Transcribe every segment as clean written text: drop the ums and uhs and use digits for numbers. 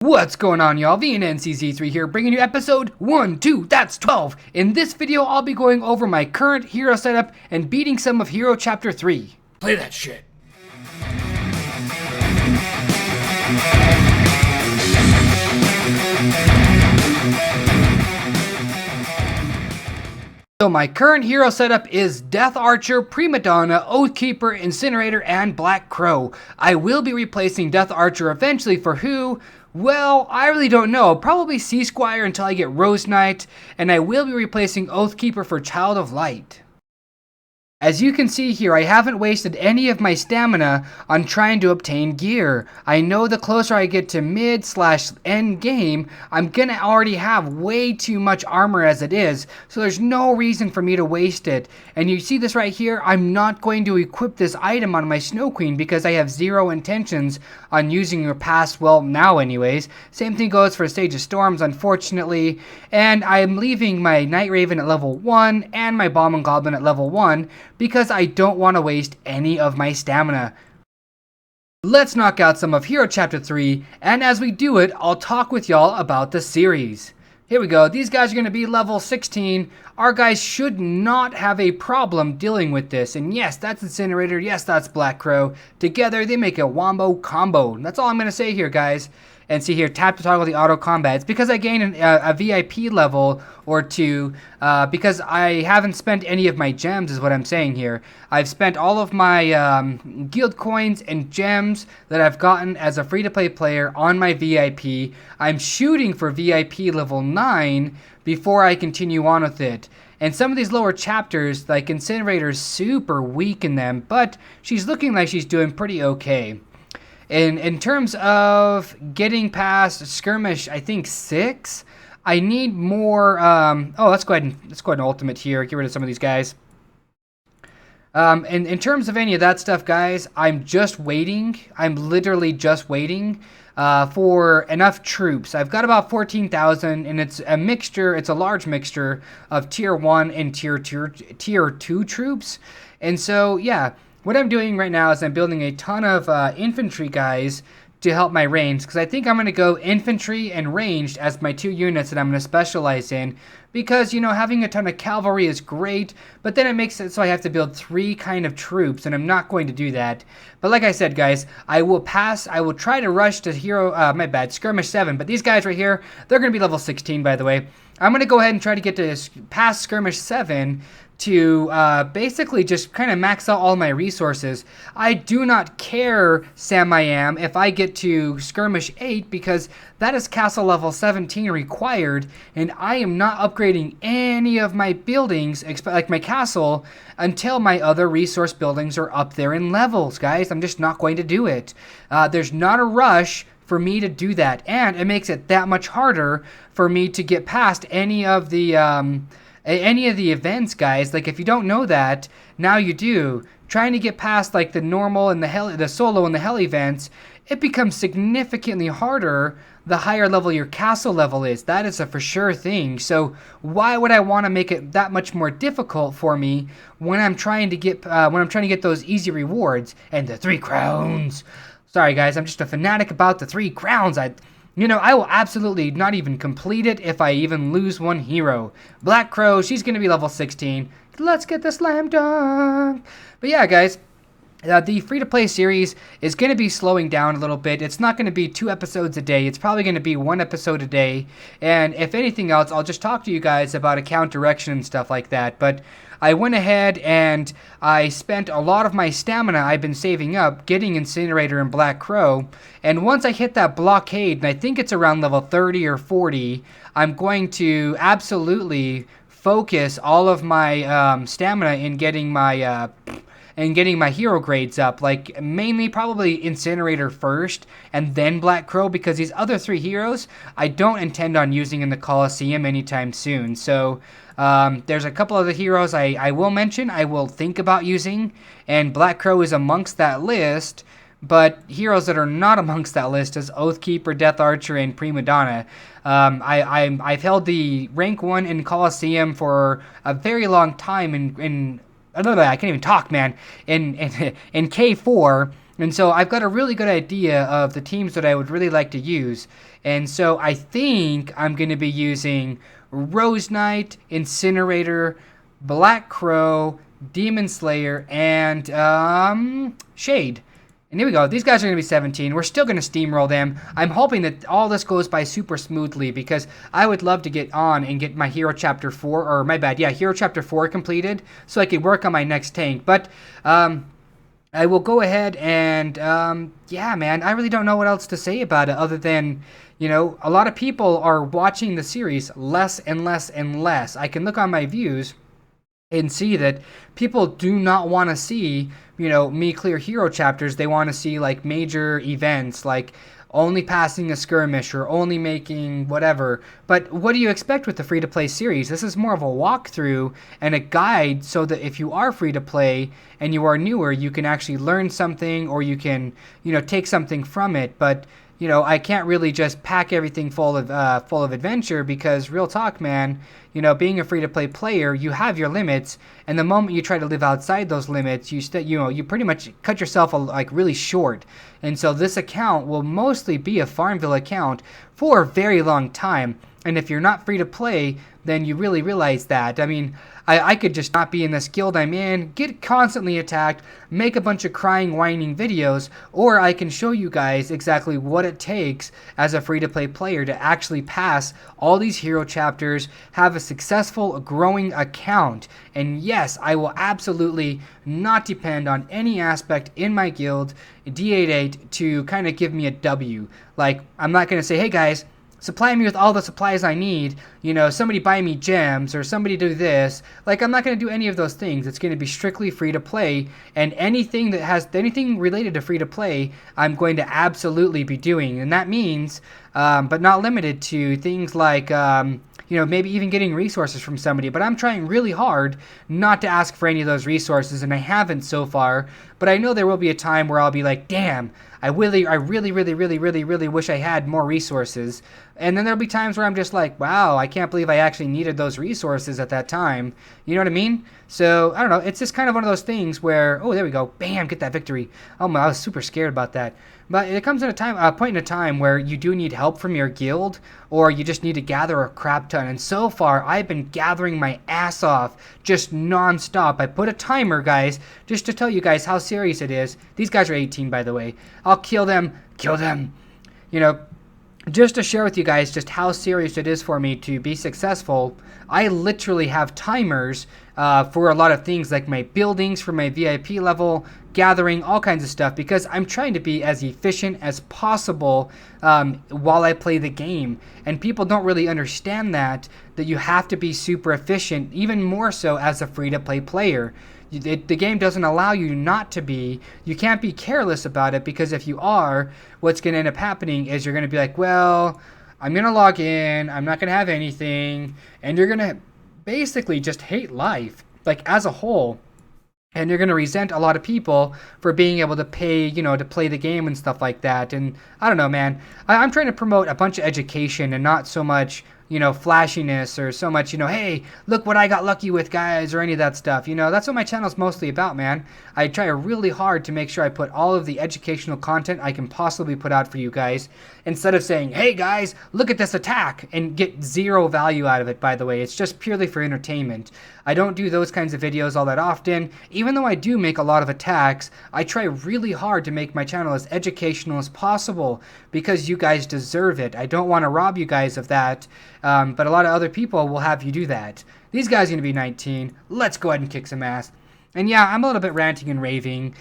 What's going on, y'all? VNNCZ3 here, bringing you episode 1, 2, that's 12. In this video, I'll be going over my current hero setup and beating some of Hero Chapter 3. Play that shit. So my current hero setup is Death Archer, Prima Donna, Oathkeeper, Incinerator, and Black Crow. I will be replacing Death Archer eventually for who? Well, I really don't know. Probably Sea Squire until I get Rose Knight, and I will be replacing Oathkeeper for Child of Light. As you can see here, I haven't wasted any of my stamina on trying to obtain gear. I know the closer I get to mid/end game, I'm gonna already have way too much armor as it is, so there's no reason for me to waste it. And you see this right here, I'm not going to equip this item on my Snow Queen because I have zero intentions on using her past, well, now anyways. Same thing goes for Stage of Storms, unfortunately. And I'm leaving my Night Raven at level 1 and my Bomb and Goblin at level 1 because I don't want to waste any of my stamina. Let's knock out some of Hero Chapter 3, and as we do it, I'll talk with y'all about the series. Here we go, these guys are going to be level 16. Our guys should not have a problem dealing with this, and yes, that's Incinerator, yes, that's Black Crow. Together, they make a wombo combo. That's all I'm going to say here, guys. And see here, tap to toggle the auto combat. It's because I gained a VIP level or two because I haven't spent any of my gems is what I'm saying here. I've spent all of my guild coins and gems that I've gotten as a free-to-play player on my VIP. I'm shooting for VIP level 9 before I continue on with it. And some of these lower chapters, like Incinerator's super weak in them, but she's looking like she's doing pretty okay. In terms of getting past skirmish, I think 6, I need more. Let's go ahead and ultimate here. Get rid of some of these guys. In terms of any of that stuff, guys, I'm just waiting. I'm literally just waiting for enough troops. I've got about 14,000, and it's a mixture. It's a large mixture of tier 1 and tier 2 troops. And so, yeah. What I'm doing right now is I'm building a ton of infantry guys to help my range, because I think I'm going to go infantry and ranged as my 2 units that I'm going to specialize in, because, you know, having a ton of cavalry is great, but then it makes it so I have to build 3 kind of troops, and I'm not going to do that. But like I said, guys, I will try to rush to skirmish 7, but these guys right here, they're going to be level 16, by the way. I'm going to go ahead and try to get to past skirmish 7 to basically just kind of max out all my resources. I do not care, Sam I Am, if I get to skirmish 8 because that is castle level 17 required, and I am not upgrading any of my buildings, like my castle, until my other resource buildings are up there in levels, guys. I'm just not going to do it. There's not a rush for me to do that, and it makes it that much harder for me to get past any of the events, guys. Like, if you don't know that, now you do. Trying to get past like the normal and the solo and the hell events, it becomes significantly harder the higher level your castle level is. That is a for sure thing. So why would I want to make it that much more difficult for me when I'm trying to get those easy rewards and the 3 crowns? Sorry, guys, I'm just a fanatic about the 3 crowns. I will absolutely not even complete it if I even lose 1 hero. Black Crow, she's going to be level 16. Let's get the slam dunk. But yeah, guys, the free-to-play series is going to be slowing down a little bit. It's not going to be 2 episodes a day. It's probably going to be 1 episode a day. And if anything else, I'll just talk to you guys about account direction and stuff like that. But I went ahead and I spent a lot of my stamina I've been saving up getting Incinerator and Black Crow. And once I hit that blockade, and I think it's around level 30 or 40, I'm going to absolutely focus all of my stamina in getting my hero grades up, like mainly probably Incinerator first and then Black Crow, because these other 3 heroes I don't intend on using in the Coliseum anytime soon. So there's a couple other heroes I will mention, I will think about using, and Black Crow is amongst that list. But heroes that are not amongst that list is Oathkeeper, Death Archer, and Prima Donna. I've held the rank 1 in Coliseum for a very long time I can't even talk, man. In K4, And so I've got a really good idea of the teams that I would really like to use. And so I think I'm going to be using Rose Knight, Incinerator, Black Crow, Demon Slayer, and Shade. And here we go. These guys are going to be 17. We're still going to steamroll them. I'm hoping that all this goes by super smoothly because I would love to get on and get my Hero Chapter 4, or my bad, yeah, Hero Chapter 4 completed so I could work on my next tank. But I will go ahead and, yeah, man, I really don't know what else to say about it other than, a lot of people are watching the series less and less and less. I can look on my views and see that people do not want to see, me clear hero chapters. They want to see, like, major events, like only passing a skirmish or only making whatever. But what do you expect with the free-to-play series? This is more of a walkthrough and a guide so that if you are free-to-play and you are newer, you can actually learn something or you can, take something from it. But I can't really just pack everything full of adventure because real talk, man, being a free-to-play player, you have your limits, and the moment you try to live outside those limits, you pretty much cut yourself really short. And so this account will mostly be a Farmville account for a very long time. And if you're not free to play, then you really realize that. I mean, I could just not be in this guild I'm in, get constantly attacked, make a bunch of crying, whining videos, or I can show you guys exactly what it takes as a free-to-play player to actually pass all these hero chapters, have a successful, growing account. And yes, I will absolutely not depend on any aspect in my guild, D88, to kind of give me a W. Like, I'm not going to say, hey guys, supply me with all the supplies I need, somebody buy me gems, or somebody do this. Like, I'm not going to do any of those things. It's going to be strictly free to play, and anything related to free to play, I'm going to absolutely be doing. And that means, but not limited to, things like, maybe even getting resources from somebody. But I'm trying really hard not to ask for any of those resources, and I haven't so far. But I know there will be a time where I'll be like, damn, I really wish I had more resources. And then there'll be times where I'm just like, wow, I can't believe I actually needed those resources at that time. You know what I mean? So, I don't know. It's just kind of one of those things where, oh, there we go. Bam, get that victory. Oh, I was super scared about that. But it comes at a point in a time where you do need help from your guild, or you just need to gather a crap ton. And so far, I've been gathering my ass off just non-stop. I put a timer, guys, just to tell you guys how serious it is. These guys are 18, by the way. I'll kill them. Just to share with you guys just how serious it is for me to be successful, I literally have timers for a lot of things, like my buildings for my VIP level, gathering, all kinds of stuff, because I'm trying to be as efficient as possible while I play the game. And people don't really understand that you have to be super efficient, even more so as a free-to-play player. The game doesn't allow you not to be. You can't be careless about it, because if you are, what's going to end up happening is you're going to be like, well, I'm going to log in, I'm not going to have anything, and you're going to basically just hate life, like, as a whole. And you're going to resent a lot of people for being able to pay, to play the game and stuff like that. And I don't know, man. I'm trying to promote a bunch of education and not so much, flashiness, or so much, hey, look what I got lucky with, guys, or any of that stuff. That's what my channel's mostly about, man. I try really hard to make sure I put all of the educational content I can possibly put out for you guys, instead of saying, hey, guys, look at this attack, and get zero value out of it, by the way. It's just purely for entertainment. I don't do those kinds of videos all that often. Even though I do make a lot of attacks, I try really hard to make my channel as educational as possible, because you guys deserve it. I don't want to rob you guys of that. But a lot of other people will have you do that. These guys are going to be 19. Let's go ahead and kick some ass. And yeah, I'm a little bit ranting and raving.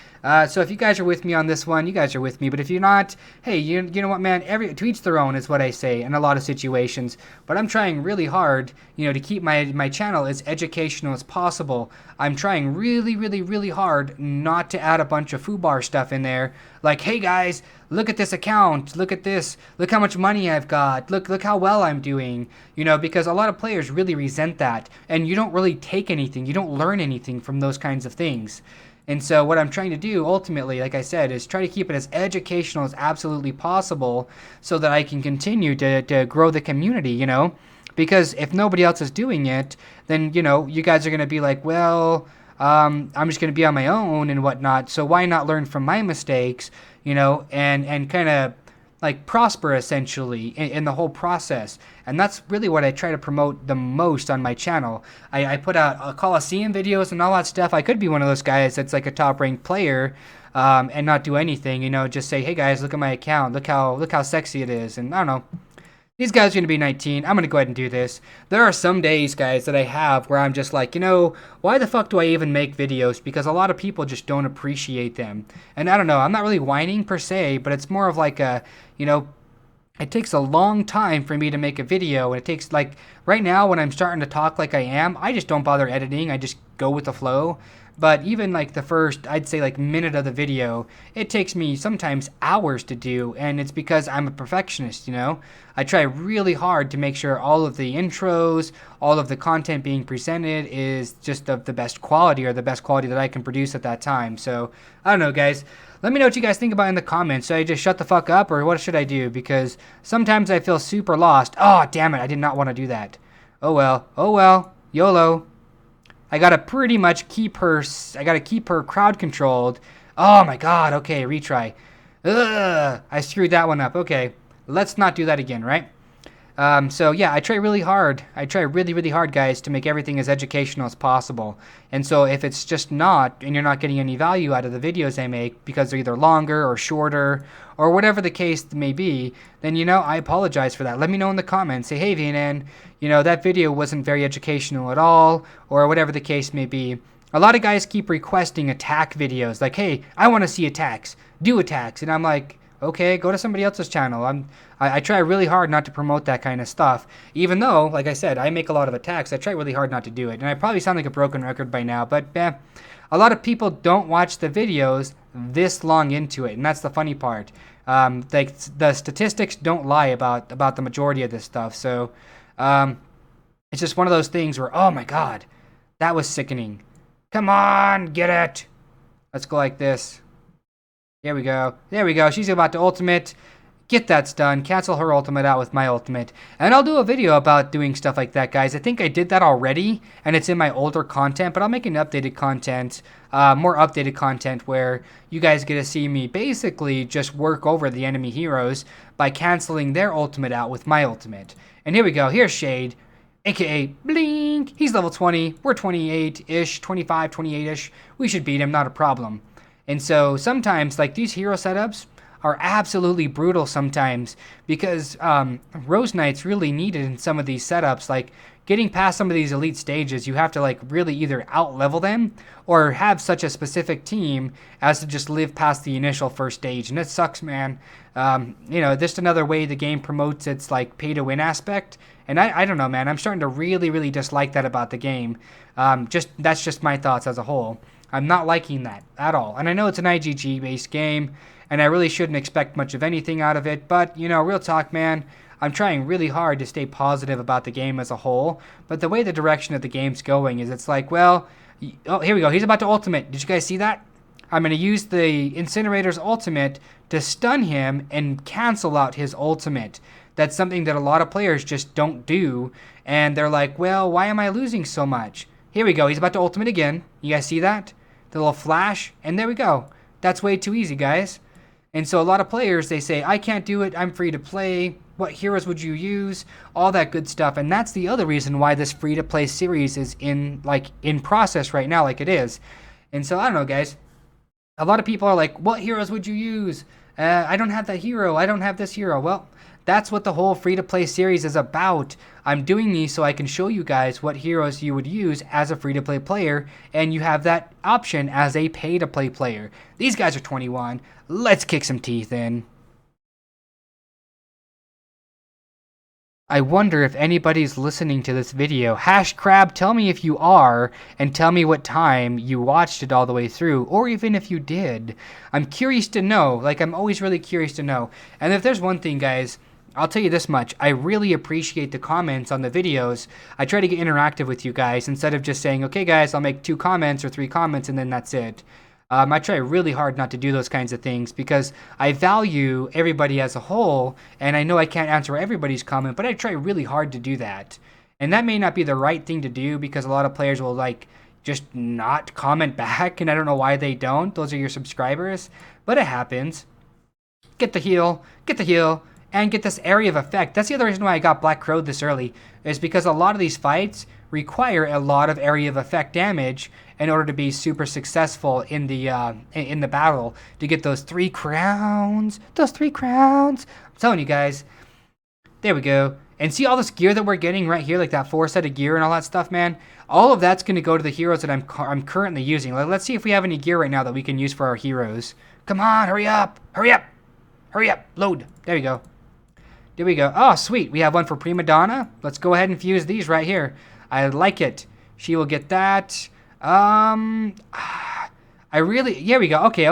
So if you guys are with me on this one, you guys are with me. But if you're not, hey, you know what, man? To each their own is what I say in a lot of situations. But I'm trying really hard, to keep my channel as educational as possible. I'm trying really hard not to add a bunch of foobar stuff in there. Like, hey guys, look at this account. Look at this. Look how much money I've got. Look how well I'm doing. Because a lot of players really resent that. And you don't really take anything. You don't learn anything from those kinds of things. And so what I'm trying to do ultimately, like I said, is try to keep it as educational as absolutely possible so that I can continue to grow the community, Because if nobody else is doing it, then, you guys are going to be like, well, I'm just going to be on my own and whatnot. So why not learn from my mistakes, and kind of like prosper essentially in the whole process. And that's really what I try to promote the most on my channel. I put out Coliseum videos and all that stuff. I could be one of those guys that's like a top ranked player, and not do anything, just say, hey guys, look at my account, look how sexy it is. And I don't know, these guys are going to be 19. I'm going to go ahead and do this. There are some days, guys, that I have where I'm just like, why the fuck do I even make videos? Because a lot of people just don't appreciate them. And I don't know, I'm not really whining per se, but it's more of like it takes a long time for me to make a video. And it takes, like, right now when I'm starting to talk like I am, I just don't bother editing. I just go with the flow. But even like the first, I'd say like minute of the video, it takes me sometimes hours to do, and it's because I'm a perfectionist, I try really hard to make sure all of the intros, all of the content being presented is just of the best quality, or the best quality that I can produce at that time. So, I don't know, guys. Let me know what you guys think about in the comments. Should I just shut the fuck up, or what should I do? Because sometimes I feel super lost. Oh, damn it, I did not want to do that. Oh well, YOLO. I gotta pretty much keep her crowd controlled. Oh my god, okay, retry. Ugh, I screwed that one up. Okay, let's not do that again, right? So yeah, I try really hard. I try really, really hard, guys, to make everything as educational as possible. And so if it's just not, and you're not getting any value out of the videos I make because they're either longer or shorter or whatever the case may be, then, I apologize for that. Let me know in the comments. Say, hey, VNN, that video wasn't very educational at all, or whatever the case may be. A lot of guys keep requesting attack videos, like, hey, I want to see attacks. Do attacks. And I'm like, okay, go to somebody else's channel. I try really hard not to promote that kind of stuff. Even though, like I said, I make a lot of attacks, I try really hard not to do it. And I probably sound like a broken record by now, but a lot of people don't watch the videos this long into it, and that's the funny part. Like, the statistics don't lie about the majority of this stuff. So it's just one of those things where, oh my god, that was sickening. Come on, get it. Let's go like this. There we go. There we go. She's about to ultimate. Get that done. Cancel her ultimate out with my ultimate. And I'll do a video about doing stuff like that, guys. I think I did that already, and it's in my older content, but I'll make an updated content, more updated content, where you guys get to see me basically just work over the enemy heroes by canceling their ultimate out with my ultimate. And here we go. Here's Shade, aka Blink. He's level 20. We're 28-ish, 25, 28-ish. We should beat him, not a problem. And so sometimes, like, these hero setups are absolutely brutal sometimes, because Rose Knight's really needed in some of these setups. Like, getting past some of these elite stages, you have to, like, really either out-level them or have such a specific team as to just live past the initial first stage. And it sucks, man. Just another way the game promotes its, like, pay-to-win aspect. And I don't know, man. I'm starting to really, really dislike that about the game. That's just my thoughts as a whole. I'm not liking that at all. And I know it's an IGG-based game, and I really shouldn't expect much of anything out of it. But, real talk, man, I'm trying really hard to stay positive about the game as a whole. But the way the direction of the game's going is, it's like, well, oh, here we go. He's about to ultimate. Did you guys see that? I'm going to use the Incinerator's ultimate to stun him and cancel out his ultimate. That's something that a lot of players just don't do. And they're like, well, why am I losing so much? Here we go. He's about to ultimate again. You guys see that? The little flash. And there we go. That's way too easy, guys. And so a lot of players, they say, I can't do it. I'm free to play. What heroes would you use? All that good stuff. And that's the other reason why this free to play series is in process right now, like it is. And so I don't know, guys. A lot of people are like, what heroes would you use? I don't have that hero. I don't have this hero. Well, that's what the whole free-to-play series is about. I'm doing these so I can show you guys what heroes you would use as a free-to-play player, and you have that option as a pay-to-play player. These guys are 21. Let's kick some teeth in. I wonder if anybody's listening to this video. Crab, tell me if you are, and tell me what time you watched it all the way through, or even if you did. I'm curious to know. Like, I'm always really curious to know. And if there's one thing, guys, I'll tell you this much. I really appreciate the comments on the videos. I try to get interactive with you guys instead of just saying, okay, guys, I'll make 2 comments or 3 comments, and then that's it. I try really hard not to do those kinds of things because I value everybody as a whole, and I know I can't answer everybody's comment, but I try really hard to do that. And that may not be the right thing to do because a lot of players will just not comment back, and I don't know why they don't. Those are your subscribers, but it happens. Get the heal, and get this area of effect. That's the other reason why I got Black Crowed this early, is because a lot of these fights require a lot of area of effect damage in order to be super successful in the battle to get those 3 crowns. Those 3 crowns. I'm telling you guys. There we go. And see all this gear that we're getting right here, like that 4 set of gear and all that stuff, man? All of that's going to go to the heroes that I'm currently using. Like, let's see if we have any gear right now that we can use for our heroes. Come on, hurry up. Hurry up. Hurry up. Load. There we go. There we go. Oh, sweet. We have one for Prima Donna. Let's go ahead and fuse these right here. I like it. She will get that. Here we go. Okay.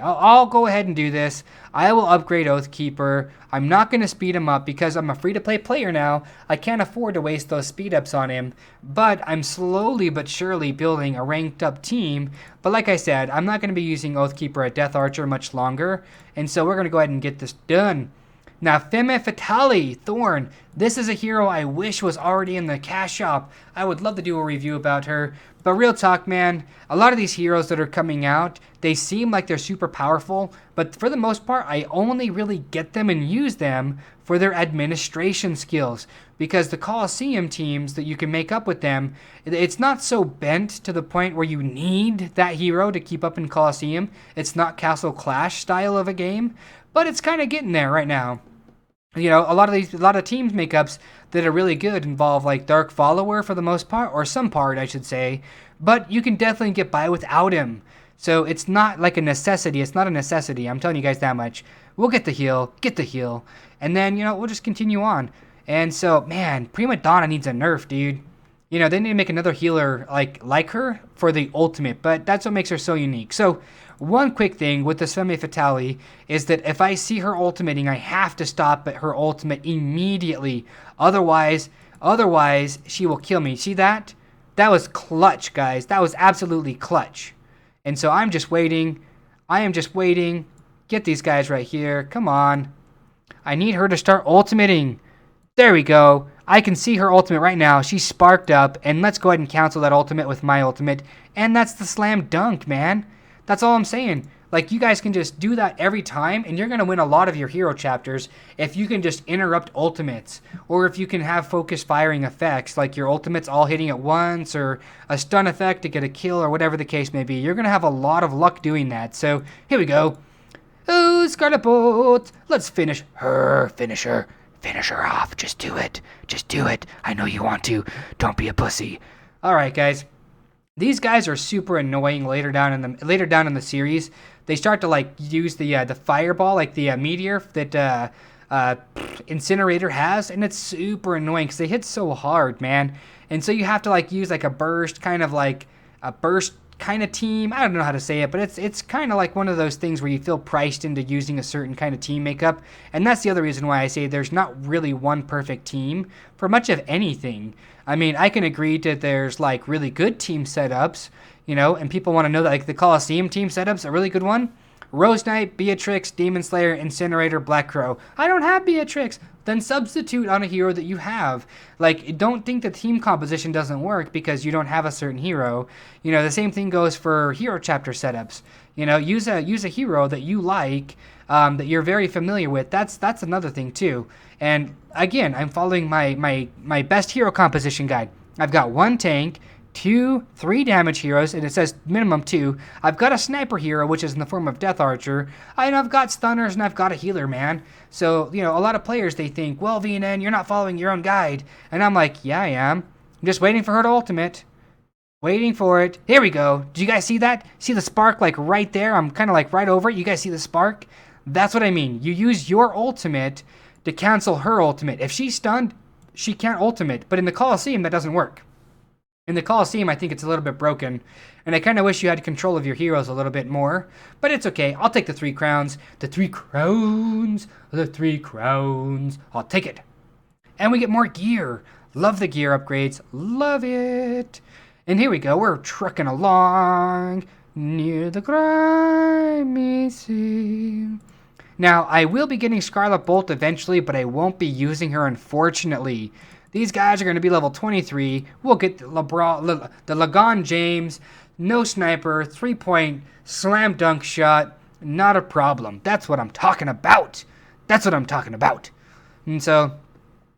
I'll go ahead and do this. I will upgrade Oathkeeper. I'm not going to speed him up because I'm a free-to-play player now. I can't afford to waste those speed-ups on him. But I'm slowly but surely building a ranked-up team. But like I said, I'm not going to be using Oathkeeper at Death Archer much longer. And so we're going to go ahead and get this done. Now, Femme Fatale, Thorn. This is a hero I wish was already in the cash shop. I would love to do a review about her. But real talk, man, a lot of these heroes that are coming out, they seem like they're super powerful. But for the most part, I only really get them and use them for their administration skills. Because the Coliseum teams that you can make up with them, it's not so bent to the point where you need that hero to keep up in Coliseum. It's not Castle Clash style of a game. But it's kind of getting there right now. You know, a lot of teams makeups that are really good involve like Dark Follower for the most part, or some part I should say, but you can definitely get by without him. So it's not like a necessity. It's not a necessity. I'm telling you guys that much. We'll get the heal, and then, you know, we'll just continue on. And so, man, Prima Donna needs a nerf, dude. You know, they need to make another healer like her for the ultimate, but that's what makes her so unique. So, one quick thing with this Femme Fatale is that if I see her ultimating, I have to stop at her ultimate immediately. Otherwise, she will kill me. See that? That was clutch, guys. That was absolutely clutch. And so I'm just waiting. I am just waiting. Get these guys right here. Come on. I need her to start ultimating. There we go. I can see her ultimate right now. She's sparked up. And let's go ahead and cancel that ultimate with my ultimate. And that's the slam dunk, man. That's all I'm saying. Like, you guys can just do that every time, and you're going to win a lot of your hero chapters if you can just interrupt ultimates. Or if you can have focus firing effects, like your ultimates all hitting at once, or a stun effect to get a kill, or whatever the case may be. You're going to have a lot of luck doing that. So, here we go. Oh, Scarlet Bolt. Let's finish her. Finish her. Finish her off. Just do it. Just do it. I know you want to. Don't be a pussy. All right, guys. These guys are super annoying later down in the series. They start to like use the fireball, like the meteor that Incinerator has, and it's super annoying because they hit so hard, man. And so you have to like use like a burst kind of team. I don't know how to say it, but it's kind of like one of those things where you feel priced into using a certain kind of team makeup. And that's the other reason why I say there's not really one perfect team for much of anything. I mean, I can agree that there's like really good team setups, you know, and people want to know that like the Coliseum team setup's a really good one. Rose Knight, Beatrix, Demon Slayer, Incinerator, Black Crow. I don't have Beatrix. Then substitute on a hero that you have. Like, don't think the team composition doesn't work because you don't have a certain hero. You know, the same thing goes for hero chapter setups. You know, use a hero that you like, that you're very familiar with. That's another thing too. And again, I'm following my best hero composition guide. I've got 1 tank, 3 damage heroes, and it says minimum 2. I've got a sniper hero, which is in the form of Death Archer. I've got stunners, and I've got a healer, man. So, you know, a lot of players, they think, well, VNN, you're not following your own guide. And I'm like, yeah, I am. I'm just waiting for her to ultimate. Waiting for it. Here we go. Do you guys see that? See the spark, like, right there? I'm kind of, like, right over it. You guys see the spark? That's what I mean. You use your ultimate to cancel her ultimate. If she's stunned, she can't ultimate. But in the Coliseum, that doesn't work. In the Coliseum, I think it's a little bit broken, and I kind of wish you had control of your heroes a little bit more, but it's okay. I'll take the 3 crowns. The 3 crowns. The 3 crowns. I'll take it. And we get more gear. Love the gear upgrades. Love it. And here we go. We're trucking along near the grimy sea. Now, I will be getting Scarlet Bolt eventually, but I won't be using her, unfortunately. These guys are going to be level 23. We'll get the LeBron, the Lagon James, no sniper, 3-point slam dunk shot. Not a problem. That's what I'm talking about. That's what I'm talking about. And so,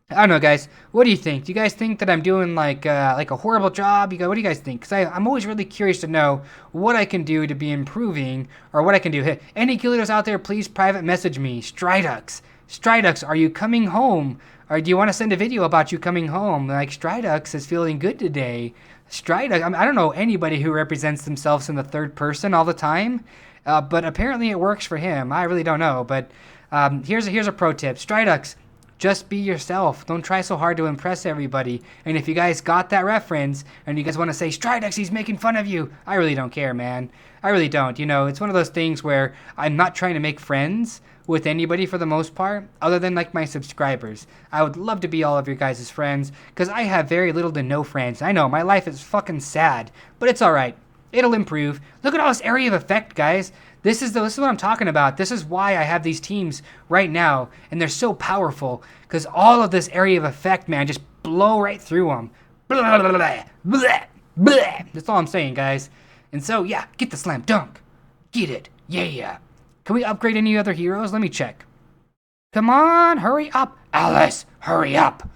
I don't know, guys. What do you think? Do you guys think that I'm doing like a horrible job? What do you guys think? Because I'm always really curious to know what I can do to be improving, or what I can do. Hey, any guild leaders out there, please private message me. Stridux, are you coming home? Or do you want to send a video about you coming home? Like, Stridux is feeling good today. Stridux, I don't know anybody who represents themselves in the third person all the time, but apparently it works for him. I really don't know, but here's a pro tip. Stridux, just be yourself. Don't try so hard to impress everybody. And if you guys got that reference and you guys want to say, Stridux, he's making fun of you, I really don't care, man. I really don't. You know, it's one of those things where I'm not trying to make friends with anybody for the most part, other than like my subscribers. I would love to be all of your guys' friends, because I have very little to no friends. I know, my life is fucking sad, but it's alright. It'll improve. Look at all this area of effect, guys. This is what I'm talking about. This is why I have these teams right now, and they're so powerful, because all of this area of effect, man, just blow right through them. Blah, blah, blah, blah, blah. That's all I'm saying, guys. And so, yeah, get the slam dunk. Get it. Yeah. Can we upgrade any other heroes? Let me check. Come on, hurry up. Alice, hurry up.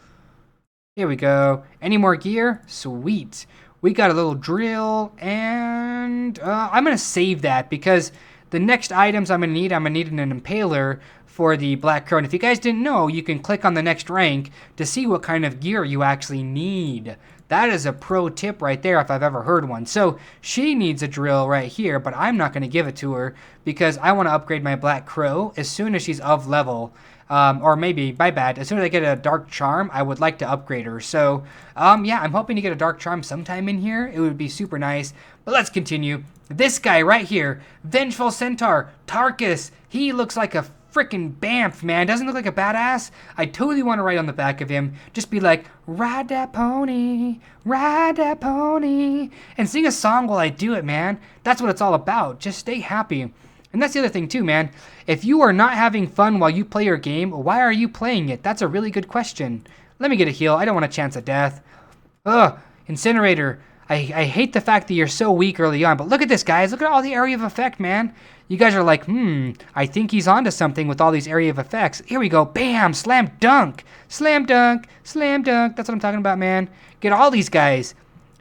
Here we go. Any more gear? Sweet. We got a little drill, and I'm going to save that, because the next items I'm going to need an impaler for the Black Crow. And if you guys didn't know, you can click on the next rank to see what kind of gear you actually need. That is a pro tip right there if I've ever heard one. So she needs a drill right here, but I'm not going to give it to her because I want to upgrade my Black Crow as soon as she's of level. Or maybe, my bad, as soon as I get a Dark Charm, I would like to upgrade her. So, yeah, I'm hoping to get a Dark Charm sometime in here. It would be super nice. But let's continue. This guy right here, Vengeful Centaur, Tarkus, he looks like a freaking bamf, man. Doesn't look like a badass. I totally want to ride on the back of him. Just be like, ride that pony, and sing a song while I do it, man. That's what it's all about. Just stay happy. And that's the other thing too, man. If you are not having fun while you play your game, why are you playing it? That's a really good question. Let me get a heal. I don't want a chance of death. Ugh, Incinerator. I hate the fact that you're so weak early on, but look at this, guys. Look at all the area of effect, man. You guys are like, I think he's onto something with all these area of effects. Here we go. Bam! Slam dunk! Slam dunk! Slam dunk! That's what I'm talking about, man. Get all these guys.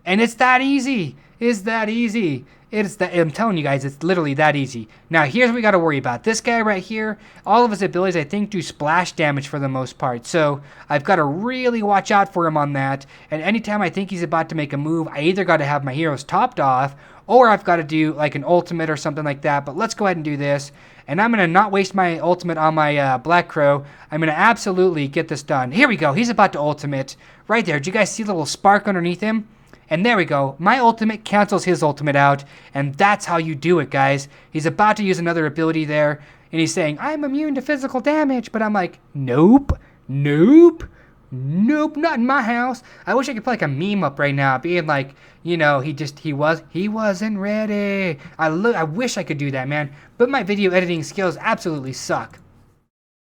And it's that easy. It's that easy. I'm telling you guys, it's literally that easy. Now, here's what we got to worry about. This guy right here, all of his abilities, I think, do splash damage for the most part. So, I've got to really watch out for him on that. And anytime I think he's about to make a move, I either got to have my heroes topped off, or I've got to do, like, an ultimate or something like that. But let's go ahead and do this. And I'm going to not waste my ultimate on my Black Crow. I'm going to absolutely get this done. Here we go. He's about to ultimate. Right there. Did you guys see the little spark underneath him? And there we go. My ultimate cancels his ultimate out, and that's how you do it, guys. He's about to use another ability there, and he's saying, I'm immune to physical damage, but I'm like, nope, not in my house. I wish I could put like a meme up right now, being like, you know, he wasn't ready. I wish I could do that, man, but my video editing skills absolutely suck.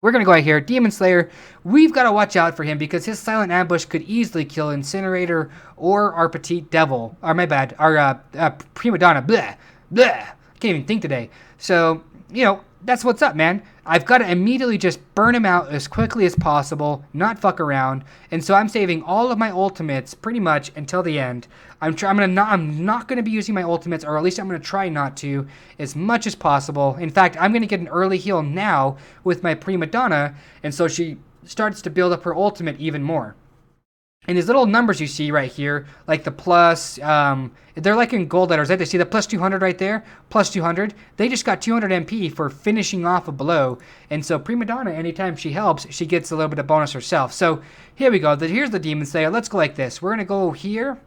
We're going to go out here. Demon Slayer, we've got to watch out for him because his silent ambush could easily kill Incinerator or our Petite Devil. Or my bad, our Prima Donna. Blah, blah. I can't even think today. So, you know, that's what's up, man. I've got to immediately just burn him out as quickly as possible, not fuck around. And so I'm saving all of my ultimates pretty much until the end. I'm not going to be using my ultimates, or at least I'm going to try not to, as much as possible. In fact, I'm going to get an early heal now with my Prima Donna, and so she starts to build up her ultimate even more. And these little numbers you see right here, like the plus, they're like in gold letters, right? They see the plus 200 right there, plus 200. They just got 200 MP for finishing off a blow. And so Prima Donna, anytime she helps, she gets a little bit of bonus herself. So here we go. Here's the Demon Slayer. Let's go like this. We're going to go here.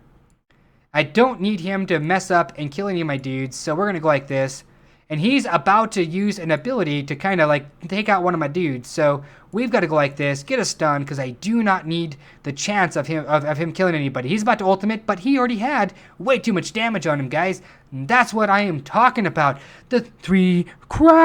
I don't need him to mess up and kill any of my dudes, so we're going to go like this. And he's about to use an ability to kind of like take out one of my dudes. So we've got to go like this, get a stun, because I do not need the chance of him killing anybody. He's about to ultimate, but he already had way too much damage on him, guys. And that's what I am talking about. The 3 crowns.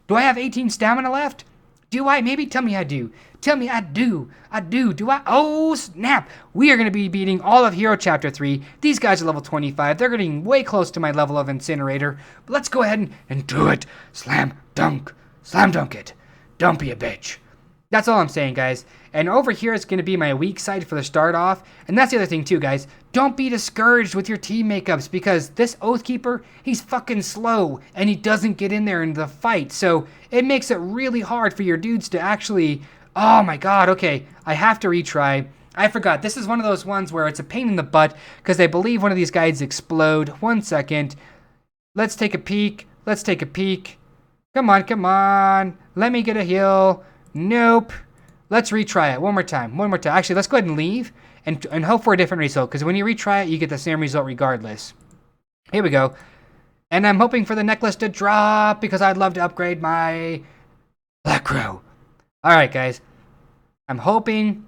Do I have 18 stamina left? Do I? Maybe tell me I do. Tell me I do. I do. Do I? Oh, snap. We are going to be beating all of Hero Chapter 3. These guys are level 25. They're getting way close to my level of Incinerator. But let's go ahead and do it. Slam dunk. Slam dunk it. Don't be a bitch. That's all I'm saying, guys. And over here is going to be my weak side for the start off. And that's the other thing too, guys. Don't be discouraged with your team makeups because this Oathkeeper, he's fucking slow and he doesn't get in there in the fight. So it makes it really hard for your dudes to actually... Oh my god, okay. I have to retry. I forgot. This is one of those ones where it's a pain in the butt because I believe one of these guys explode. 1 second. Let's take a peek. Let's take a peek. Come on, come on. Let me get a heal. Nope. Let's retry it one more time. One more time. Actually, let's go ahead and leave and hope for a different result. Because when you retry it, you get the same result regardless. Here we go. And I'm hoping for the necklace to drop because I'd love to upgrade my Black Crow. Alright, guys. I'm hoping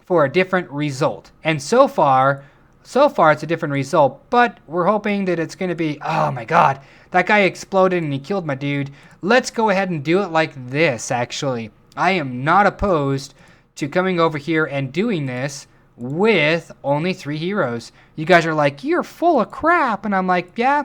for a different result. And so far it's a different result. But we're hoping that it's going to be... Oh my god. That guy exploded and he killed my dude. Let's go ahead and do it like this, actually. I am not opposed to coming over here and doing this with only 3 heroes. You guys are like, you're full of crap. And I'm like, yeah.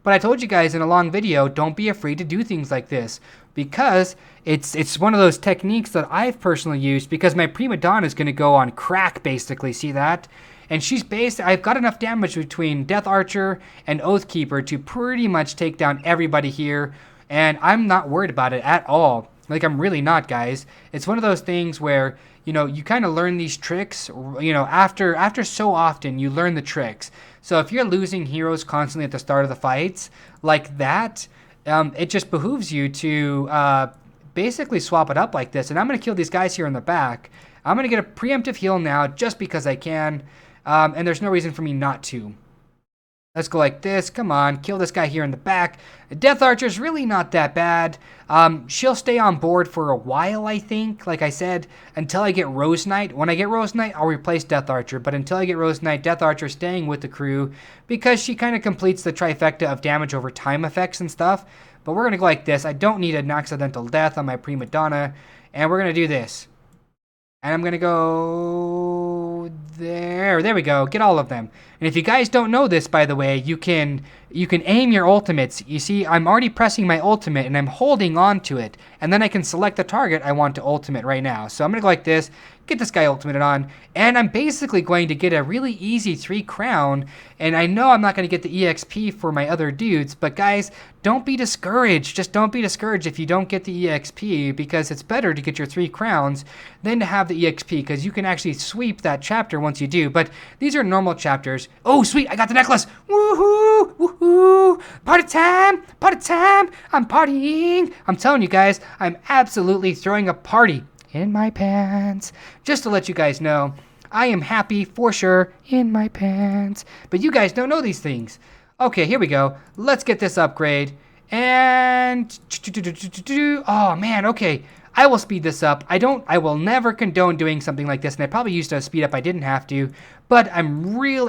But I told you guys in a long video, don't be afraid to do things like this. Because it's one of those techniques that I've personally used. Because my prima donna is going to go on crack, basically. See that? And she's based... I've got enough damage between Death Archer and Oathkeeper to pretty much take down everybody here. And I'm not worried about it at all. Like, I'm really not, guys. It's one of those things where, you know, you kind of learn these tricks, you know, after so often, you learn the tricks. So if you're losing heroes constantly at the start of the fights, like that, it just behooves you to basically swap it up like this. And I'm going to kill these guys here in the back. I'm going to get a preemptive heal now just because I can. And there's no reason for me not to. Let's go like this. Come on. Kill this guy here in the back. Death Archer's really not that bad. She'll stay on board for a while, I think. Like I said, until I get Rose Knight. When I get Rose Knight, I'll replace Death Archer. But until I get Rose Knight, Death Archer's staying with the crew because she kind of completes the trifecta of damage over time effects and stuff. But we're going to go like this. I don't need an accidental death on my prima donna. And we're going to do this. And I'm going to go there. There we go. Get all of them. And if you guys don't know this, by the way, you can aim your ultimates. You see, I'm already pressing my ultimate and I'm holding on to it. And then I can select the target I want to ultimate right now. So I'm going to go like this. Get this guy ultimated on. And I'm basically going to get a really easy 3 crown. And I know I'm not going to get the EXP for my other dudes. But guys, don't be discouraged. Just don't be discouraged if you don't get the EXP. Because it's better to get your 3 crowns than to have the EXP. Because you can actually sweep that chapter once you do. But these are normal chapters. Oh, sweet. I got the necklace. Woohoo. Woohoo. Party time. Party time. I'm partying. I'm telling you guys, I'm absolutely throwing a party in my pants. Just to let you guys know, I am happy for sure in my pants. But you guys don't know these things. Okay, here we go. Let's get this upgrade. And... Oh, man, okay. I will speed this up. I will never condone doing something like this, and I probably used to speed up. I didn't have to. But I really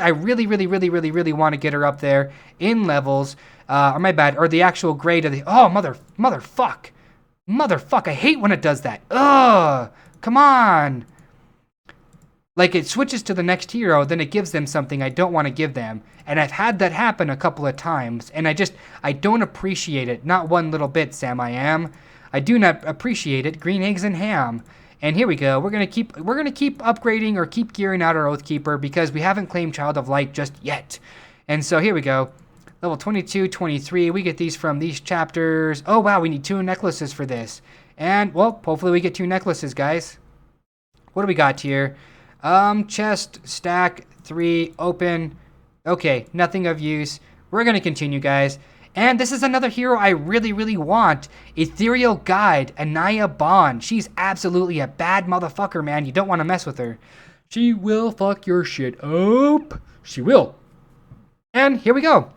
want to get her up there in levels. Or my bad, or the actual grade of the... Oh, motherfuck. Motherfuck, I hate when it does that. Ugh, come on. Like, it switches to the next hero, then it gives them something I don't want to give them. And I've had that happen a couple of times, and I don't appreciate it. Not one little bit, Sam, I am. I do not appreciate it. Green eggs and ham. And here we go. We're gonna keep upgrading or keep gearing out our Oathkeeper because we haven't claimed Child of Light just yet. And so here we go. Level 22, 23, we get these from these chapters. Oh, wow, we need 2 necklaces for this. And, well, hopefully we get 2 necklaces, guys. What do we got here? Chest, stack, 3, open. Okay, nothing of use. We're going to continue, guys. And this is another hero I really want. Ethereal Guide, Anaya Bond. She's absolutely a bad motherfucker, man. You don't want to mess with her. She will fuck your shit up. She will. And here we go.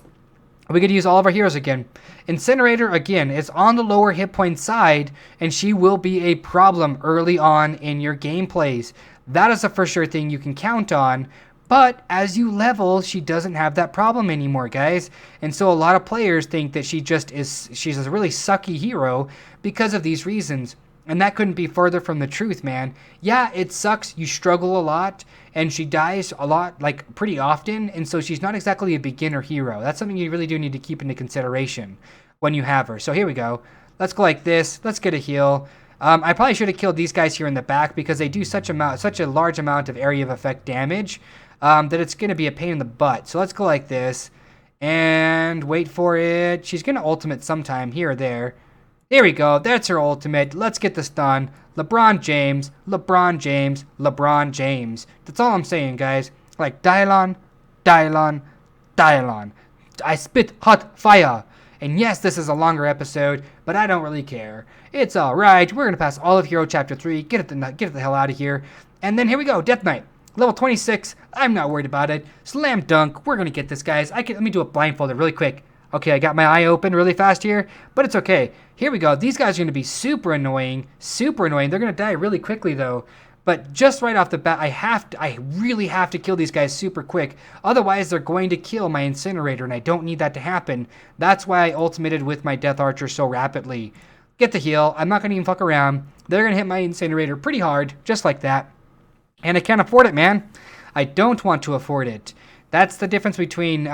We could use all of our heroes again. Incinerator, again, is on the lower hit point side, and she will be a problem early on in your gameplays. That is a for sure thing you can count on. But as you level, she doesn't have that problem anymore, guys. And so a lot of players think that she's a really sucky hero because of these reasons. And that couldn't be further from the truth, man. Yeah, it sucks. You struggle a lot, and she dies a lot, like pretty often. And so she's not exactly a beginner hero. That's something you really do need to keep into consideration when you have her. So here we go. Let's go like this. Let's get a heal. I probably should have killed these guys here in the back because they do such a large amount of area of effect damage that it's going to be a pain in the butt. So let's go like this and wait for it. She's going to ultimate sometime here or there. There we go. That's her ultimate. Let's get this done. LeBron James, LeBron James, LeBron James. That's all I'm saying, guys. Like Dylon, Dylon, Dylon. I spit hot fire. And yes, this is a longer episode, but I don't really care. It's alright. We're going to pass all of Hero Chapter 3. Get it the hell out of here. And then here we go. Death Knight. Level 26. I'm not worried about it. Slam dunk. We're going to get this, guys. Let me do a blindfolded really quick. Okay, I got my eye open really fast here, but it's okay. Here we go. These guys are going to be super annoying. Super annoying. They're going to die really quickly, though. But just right off the bat, I really have to kill these guys super quick. Otherwise, they're going to kill my Incinerator, and I don't need that to happen. That's why I ultimated with my Death Archer so rapidly. Get the heal. I'm not going to even fuck around. They're going to hit my Incinerator pretty hard, just like that. And I can't afford it, man. I don't want to afford it. That's the difference between,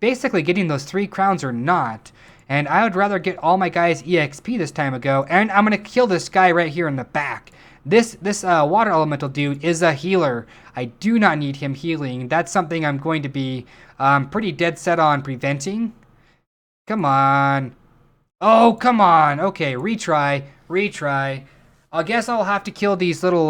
basically getting those 3 crowns or not. And I would rather get all my guys EXP this time ago. And I'm going to kill this guy right here in the back. This water elemental dude is a healer. I do not need him healing. That's something I'm going to be pretty dead set on preventing. Come on. Oh, come on. Okay, retry. I guess I'll have to kill these little,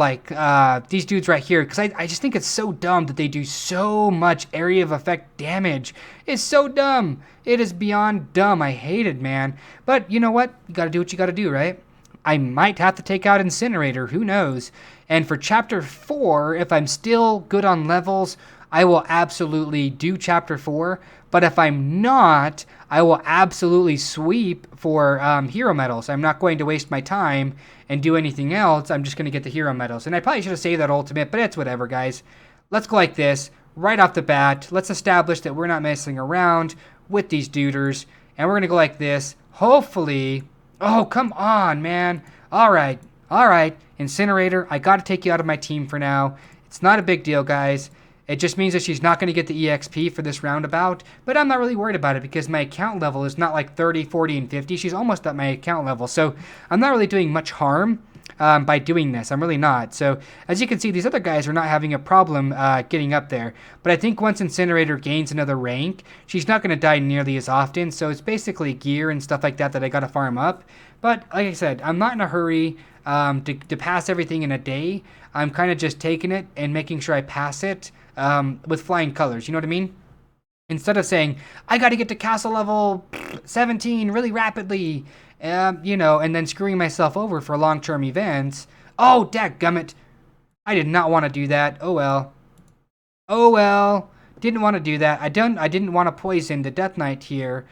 these dudes right here. Because I just think it's so dumb that they do so much area of effect damage. It's so dumb. It is beyond dumb. I hate it, man. But you know what? You gotta do what you gotta do, right? I might have to take out Incinerator. Who knows? And for Chapter 4, if I'm still good on levels, I will absolutely do Chapter 4. But if I'm not, I will absolutely sweep for hero medals. I'm not going to waste my time and do anything else. I'm just going to get the hero medals. And I probably should have saved that ultimate, but it's whatever, guys. Let's go like this. Right off the bat, let's establish that we're not messing around with these duders. And we're going to go like this. Hopefully... Oh, come on, man. All right. Incinerator, I got to take you out of my team for now. It's not a big deal, guys. It just means that she's not going to get the EXP for this roundabout, but I'm not really worried about it because my account level is not like 30, 40, and 50. She's almost at my account level, so I'm not really doing much harm by doing this. I'm really not. So as you can see, these other guys are not having a problem getting up there, but I think once Incinerator gains another rank, she's not going to die nearly as often, so it's basically gear and stuff like that I got to farm up. But like I said, I'm not in a hurry to pass everything in a day. I'm kind of just taking it and making sure I pass it with flying colors, you know what I mean? Instead of saying, I got to get to castle level 17 really rapidly, and then screwing myself over for long-term events. Oh, dadgummit. I did not want to do that. Oh, well. Didn't want to do that. I didn't want to poison the Death Knight here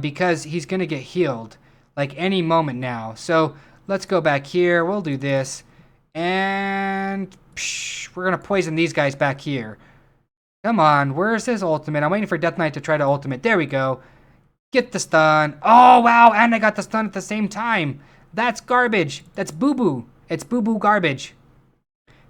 because he's going to get healed like any moment now. So let's go back here. We'll do this. And we're going to poison these guys back here. Come on, where's his ultimate? I'm waiting for Death Knight to try to ultimate. There we go. Get the stun. Oh, wow, and I got the stun at the same time. That's garbage. That's boo-boo. It's boo-boo garbage.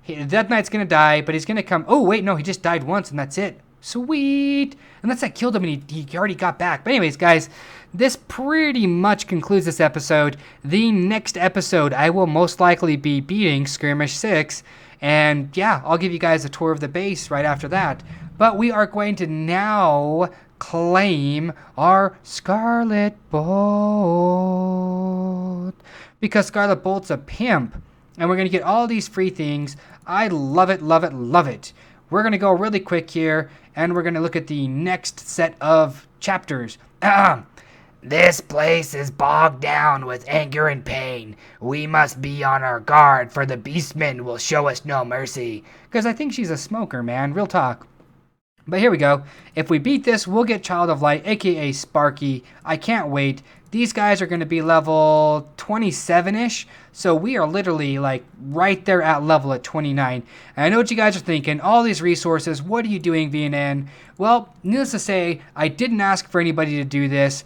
Death Knight's going to die, but he's going to come. Oh, wait, no, he just died once, and that's it. Sweet. Unless I killed him and he already got back. But anyways, guys, this pretty much concludes this episode. The next episode, I will most likely be beating Skirmish 6. And yeah, I'll give you guys a tour of the base right after that. But we are going to now claim our Scarlet Bolt. Because Scarlet Bolt's a pimp. And we're going to get all these free things. I love it, love it, love it. We're going to go really quick here. And we're going to look at the next set of chapters. This place is bogged down with anger and pain. We must be on our guard, for the beastmen will show us no mercy. Because I think she's a smoker, man. Real talk. But here we go. If we beat this, we'll get Child of Light, a.k.a. Sparky. I can't wait. These guys are going to be level 27-ish, so we are literally like right there at level at 29. And I know what you guys are thinking, all these resources, what are you doing, VNN? Well, needless to say, I didn't ask for anybody to do this.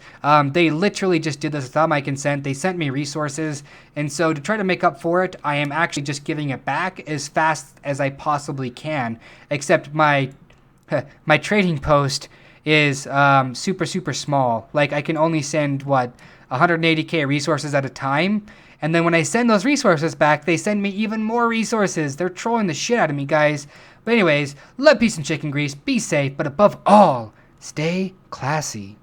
They literally just did this without my consent. They sent me resources, and so to try to make up for it, I am actually just giving it back as fast as I possibly can, except my my trading post is super small. Like, I can only send 180k resources at a time, and then when I send those resources back, they send me even more resources. They're trolling the shit out of me, guys. But anyways, love, peace, and chicken grease. Be safe, but above all, stay classy.